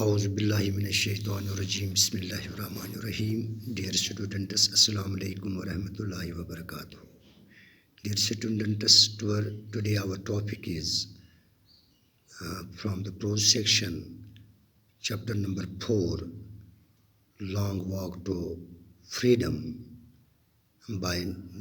اعوذ باللہ من الشیطان الرجیم بسم اللہ الرحمن الرحیم. Dear students, Assalamu alaikum wa rahmatullahi wa barakatuh. Dear students, today our topic is from the prose section, chapter number 4, Long Walk to Freedom by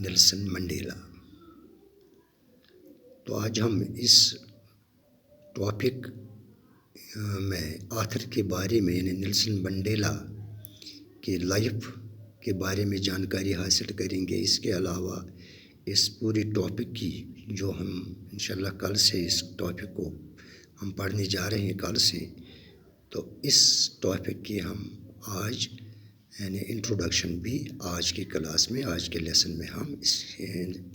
Nelson Mandela. تو آج ہم اس ٹاپک میں آتھر کے بارے میں یعنی نیلسن منڈیلا کی life کے بارے میں جانکاری حاصل کریں گے. اس کے علاوہ اس پوری ٹاپک کی جو ہم انشاءاللہ کل سے اس ٹاپک کو ہم پڑھنے جا رہے ہیں کل سے، تو اس ٹاپک کی ہم آج یعنی انٹروڈکشن بھی آج کی کلاس میں آج کے لیسن میں ہم اس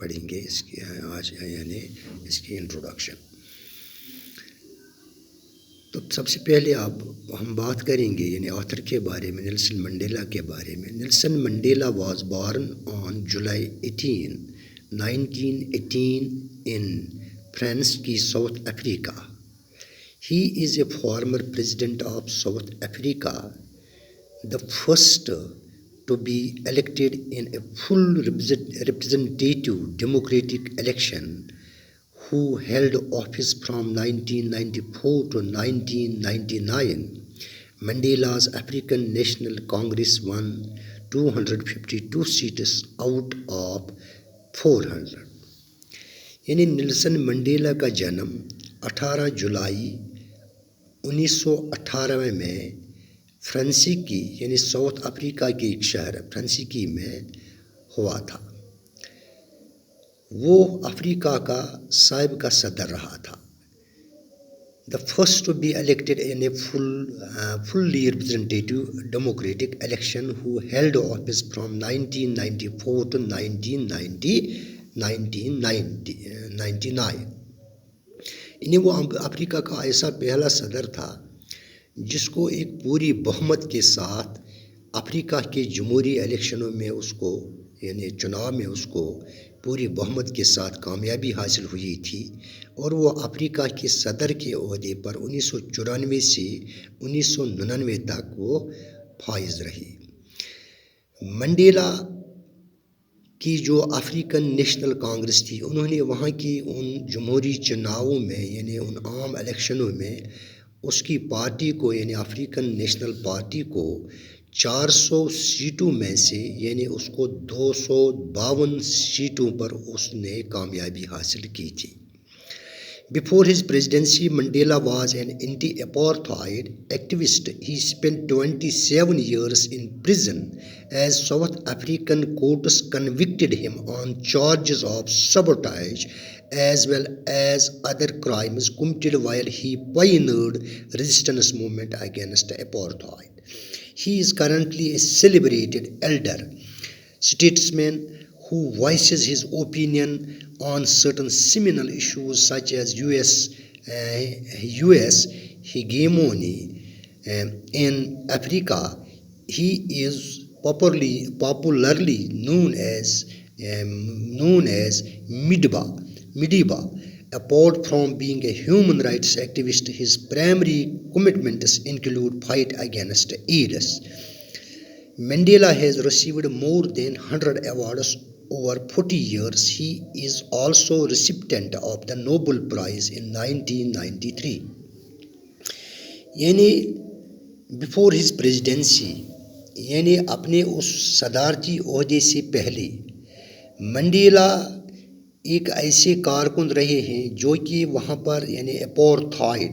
پڑھیں گے. اس کی آج یعنی اس کی انٹروڈکشن. تو سب سے پہلے ہم بات کریں گے یعنی آتھر کے بارے میں، نیلسن منڈیلا کے بارے میں. Nelson Mandela was born on July 18, 1918 in France کی South Africa. He is a former president of South Africa, the first to be elected in a full representative democratic election, who held office from 1994 to 1999. Mandela's African National Congress won 252 seats out of 400. یعنی Nelson Mandela کا جنم 18 جولائی 1918 میں فرانسی کی یعنی South Africa کے ایک شہر فرانسیکی میں ہوا تھا. وہ افریقہ کا سابقہ صدر رہا تھا. The first to be elected in a fully representative democratic election, who held office from 1994 to 1999. یعنی وہ افریقہ کا ایسا پہلا صدر تھا جس کو ایک پوری بہمت کے ساتھ افریقہ کے جمہوری الیکشنوں میں اس کو یعنی چناؤ میں اس کو پوری بہمت کے ساتھ کامیابی حاصل ہوئی تھی، اور وہ افریقہ کے صدر کے عہدے پر 1994 سے 1999 تک وہ فائز رہی. منڈیلا کی جو افریقن نیشنل کانگریس تھی، انہوں نے وہاں کی ان جمہوری چناؤں میں یعنی ان عام الیکشنوں میں اس کی پارٹی کو یعنی افریقن نیشنل پارٹی کو 400 سیٹوں میں سے یعنی اس کو 252 سیٹوں پر اس نے کامیابی حاصل کی تھی. Before his presidency, Mandela was an anti-apartheid activist. He spent 27 years in prison as South African courts convicted him on charges of sabotage as well as other crimes committed while he pioneered resistance movement against apartheid. He is currently a celebrated elder statesman who voices his opinion on certain seminal issues such as US hegemony in Africa. He is popularly known as Madiba. Apart from being a human rights activist, his primary commitments include fight against AIDS. Mandela has received more than 100 awards over 40 years. He is also recipient of the Nobel Prize in 1993. یعنی before his presidency یعنی اپنے اس صدارتی عہدے سے پہلے Mandela ایک ایسے کارکن رہے ہیں جو کہ وہاں پر یعنی اپارتھائڈ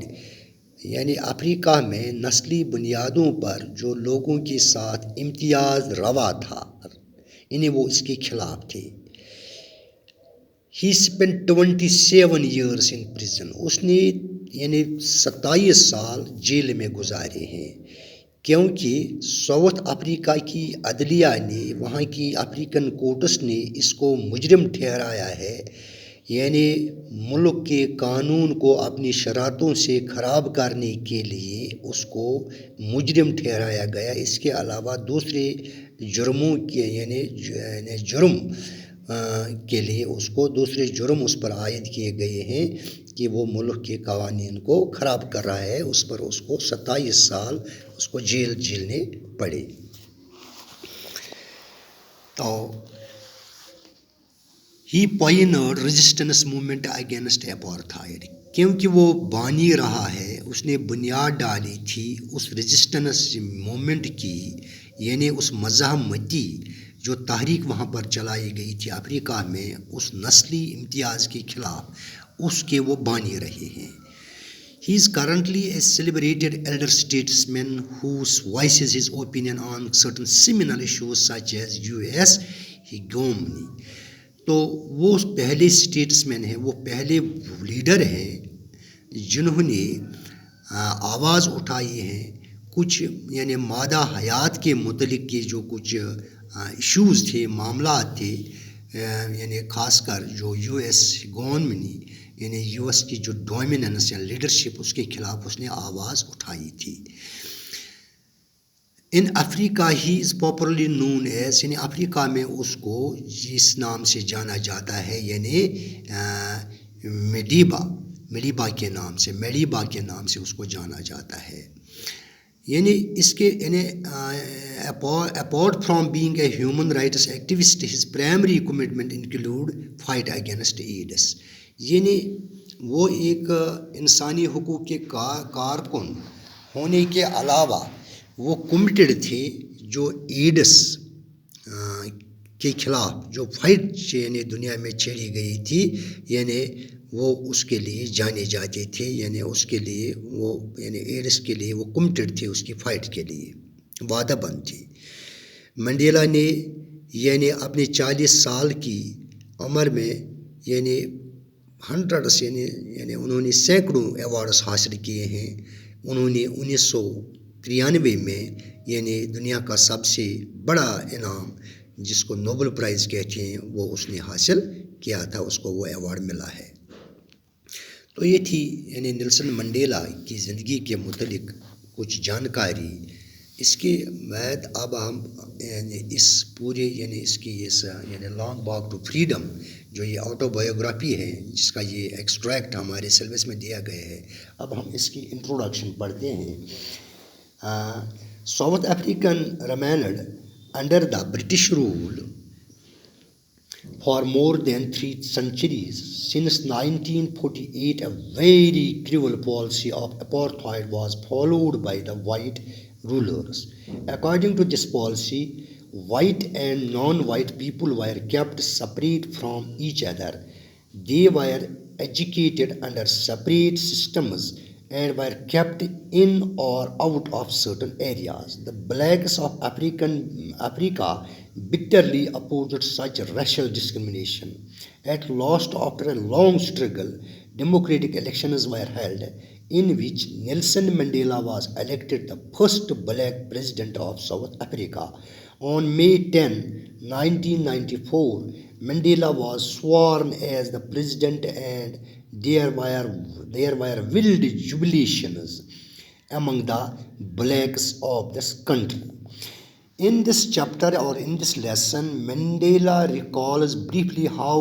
یعنی افریقہ میں نسلی بنیادوں پر جو لوگوں کے ساتھ امتیاز روا تھا یعنی وہ اس کے خلاف تھے. He spent 27 years in prison. اس نے یعنی 27 سال جیل میں گزارے ہیں کیونکہ ساؤتھ افریقہ کی عدلیہ نے وہاں کی افریقن کورٹس نے اس کو مجرم ٹھہرایا ہے. یعنی ملک کے قانون کو اپنی شرائطوں سے خراب کرنے کے لیے اس کو مجرم ٹھہرایا گیا. اس کے علاوہ دوسرے جرموں کے یعنی جرم کے لیے اس کو دوسرے جرم اس پر عائد کیے گئے ہیں کہ وہ ملک کے قوانین کو خراب کر رہا ہے. اس پر اس کو 27 سال اس کو جیل جیلنے پڑے. تو ہی پائنیئرڈ ریزسٹنس موومنٹ اگینسٹ اپارتھائڈ، کیونکہ وہ بانی رہا ہے، اس نے بنیاد ڈالی تھی اس ریزسٹنس موومنٹ کی، یعنی اس مزاحمتی جو تحریک وہاں پر چلائی گئی تھی افریقہ میں اس نسلی امتیاز کے خلاف، اس کے وہ بانی رہے ہیں. He is currently a celebrated elder statesman who voices his opinion on certain seminal issues such as US hegemony. تو وہ پہلے اسٹیٹس مین ہیں، وہ پہلے لیڈر ہیں جنہوں نے آواز اٹھائی ہے کچھ یعنی مادہ حیات کے متعلق کے جو کچھ ایشوز تھے، معاملات تھے، یعنی خاص کر جو یو ایس گورنمنٹ یعنی یو ایس کی جو ڈومیننس یا لیڈرشپ اس کے خلاف اس نے آواز اٹھائی تھی. ان افریقہ ہی از پاپولرلی نون ایز، یعنی افریقہ میں اس کو جس نام سے جانا جاتا ہے یعنی میڈیبا کے نام سے اس کو جانا جاتا ہے. یعنی اس کے یعنی apart from being a human rights activist his primary commitment include fight against AIDS. یعنی وہ ایک انسانی حقوق کے کارکن ہونے کے علاوہ وہ کمیٹڈ تھے جو ایڈس کے خلاف جو فائٹ یعنی دنیا میں چھیڑی گئی تھی، یعنی وہ اس کے لیے جانے جاتے تھے، یعنی اس کے لیے وہ یعنی ایڈس کے لیے وہ کمیٹڈ تھے، اس کی فائٹ کے لیے وعدہ بند تھی. منڈیلا نے یعنی اپنے 40 سال کی عمر میں یعنی ہنڈریڈس یعنی انہوں نے سینکڑوں ایوارڈس حاصل کیے ہیں. انہوں نے 1993 میں یعنی دنیا کا سب سے بڑا انعام جس کو نوبل پرائز کہتے ہیں وہ اس نے حاصل کیا تھا، اس کو وہ ایوارڈ ملا ہے. تو یہ تھی یعنی نیلسن منڈیلا کی زندگی کے متعلق کچھ جانکاری. اس کے بعد اب ہم یعنی اس پورے یعنی اس کی یعنی لانگ واک ٹو فریڈم جو یہ آٹو بایوگرافی ہے جس کا یہ ایکسٹریکٹ ہمارے سلیبس میں دیا گیا ہے، اب ہم اس کی انٹروڈکشن پڑھتے ہیں. South African remained under the British rule for more than 3 centuries. Since 1948, a very cruel policy of apartheid was followed by the white rulers. According to this policy, white and non-white people were kept separate from each other. They were educated under separate systems and were kept in or out of certain areas. The blacks of Africa bitterly opposed such racial discrimination. At last, after a long struggle, democratic elections were held in which Nelson Mandela was elected the first black president of South Africa. On May 10, 1994, Mandela was sworn as the president and there were wild jubilations among the blacks of this country. In this chapter or in this lesson, Mandela recalls briefly how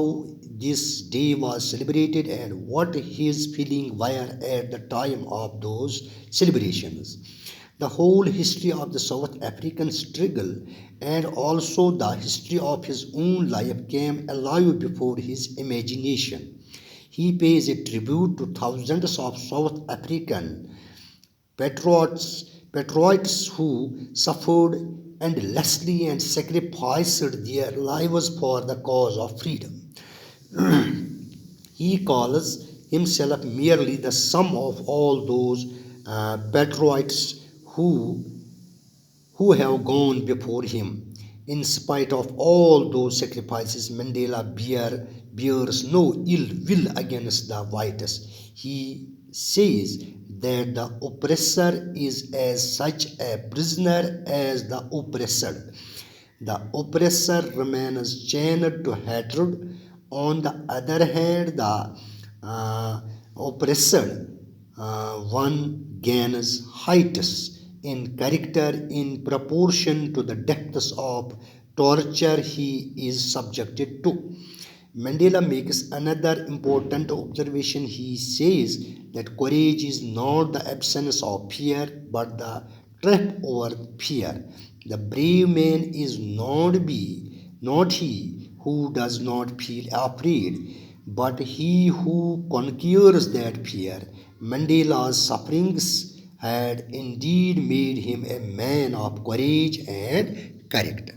this day was celebrated and what his feelings were at the time of those celebrations. The whole history of the South African struggle and also the history of his own life came alive before his imagination. He pays a tribute to thousands of South African patriots who suffered endlessly and sacrificed their lives for the cause of freedom. He calls himself merely the sum of all those patriots who have gone before him. In spite of all those sacrifices, Mandela bears no ill will against the whites. He says that the oppressor is as such a prisoner as the oppressed. The oppressor remains chained to hatred. On the other hand, the oppressed one gains heights in character in proportion to the depths of torture he is subjected to. Mandela makes another important observation. He says that courage is not the absence of fear but the triumph over fear. The brave man is not he who does not feel afraid, but he who conquers that fear. Mandela's sufferings had indeed made him a man of courage and character.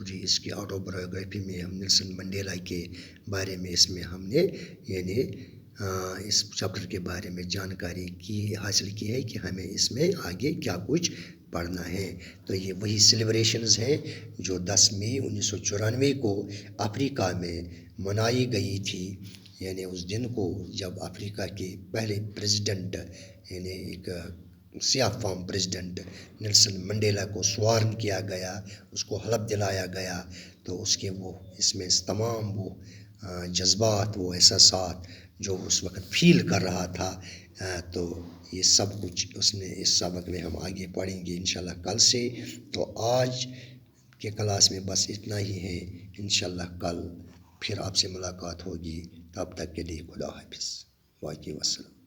پوری اس کی auto biography میں ہم Nelson Mandela کے بارے میں اس میں ہم نے یعنی اس چیپٹر کے بارے میں جانکاری حاصل کی ہے کہ ہمیں اس میں آگے کیا کچھ پڑھنا ہے. تو یہ وہی سیلیبریشنز ہیں جو 10 مئی 1994 کو افریقہ میں منائی گئی تھی. یعنی اس دن کو جب افریقہ کے پہلے پریزیڈنٹ یعنی ایک سیاہ فام پریزیڈنٹ نیلسن منڈیلا کو سوارن کیا گیا، اس کو حلف دلایا گیا، تو اس کے وہ اس میں تمام وہ جذبات، وہ احساسات جو اس وقت فیل کر رہا تھا، تو یہ سب کچھ اس نے اس سبق میں ہم آگے پڑھیں گے انشاءاللہ کل سے. تو آج کے کلاس میں بس اتنا ہی ہے. انشاءاللہ کل پھر آپ سے ملاقات ہوگی. تب تک کے لیے خدا حافظ. واقعی وسلام.